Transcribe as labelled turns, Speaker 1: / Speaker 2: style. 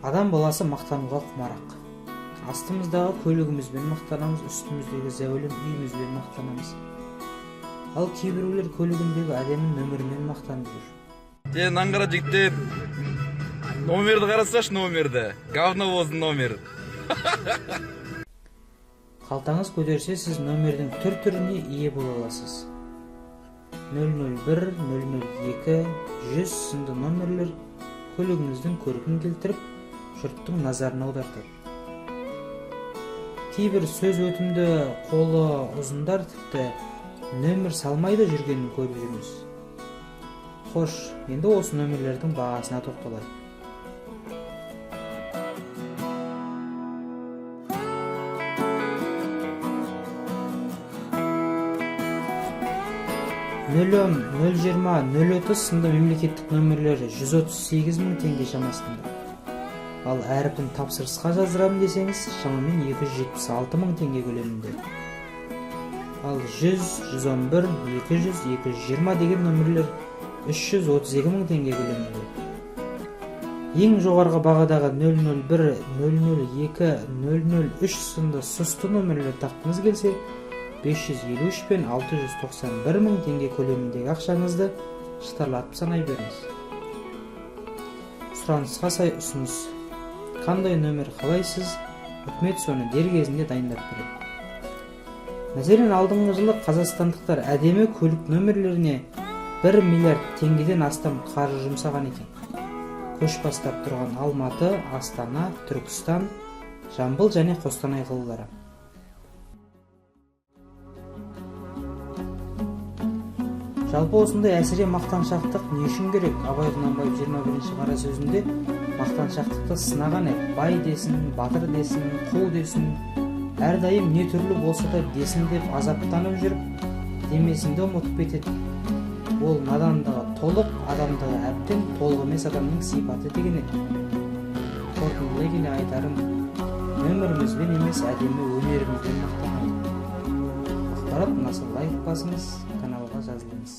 Speaker 1: Адам баласы мақтануға құмарақ. Астымыздағы көлігімізбен мақтанамыз, үстіміздегі зәулім үйімізбен мақтанамыз. Ал кейбіреулер көлігіндегі әдемі нөмірімен мақтанып жүр.
Speaker 2: Наңғара жігіттер, номерді қарасашы, номерді. Говновоздың номері.
Speaker 1: Қалтаңыз көтерсе, сіз номердің түр-түріне ие бола аласыз. 001, 002, 100 сынды номерлер көлігіңіздің көркін келтіріп, жұрттың назарын аудартады. Кейбір сөз өтімді қолы ұзындар тіпті нөмір салмайды жүргенін көріп жүрміз. Хош, енді осы нөмірлердің бағасына тоқталайық. Нөлем, 020, 030 сынды мемлекеттік нөмірлері 138 мың теңге шамасында. Ал әріпін тапсырысқа жаздырамын десеңіз, шамамен 276 мың теңге көлемінде. Ал 100, 111, 200, 220 деген нөмірлер 332 мың теңге көлемінде. Ең жоғарғы бағадағы 001, 002, 003 сынды сұсты нөмірлер таққыңыз келсе, 553 пен 691 мың теңге көлеміндегі ақшаңызды шытырлатып санай беріңіз. Сұранысқа сай ұсыныс. Қандай нөмір қалайсыз, үкімет соны дер кезінде дайындап береді. Мәселен, алдыңғы жылы қазақстандықтар әдемі көлік нөмірлеріне 1 миллиард теңгеден астам қаржы жұмсаған екен. Көш бастап тұрған Алматы, Астана, Түркістан, Жамбыл және Қостанай қалалары. Жалпы осындай әсіре мақтаншақтық не үшін керек? Абай Құнанбаев 21-ші қара сөзінде мақтаншақтықты сынаған еп, бай десін, батыр десін, қу десін, әрдайым не түрлі болса да десін деп азаптанып жүріп, демесінде ұмытып кетеді. Ол надандығы толық, адамдығы әбден толық емес адамның сипаты деген еді. Қорытындылай келе айтарым, нөмірімізбен емес әдемі өнерімізбен мақтанайық. Ақпарат ұнаса лайк басыңыз, каналға жазылыңыз.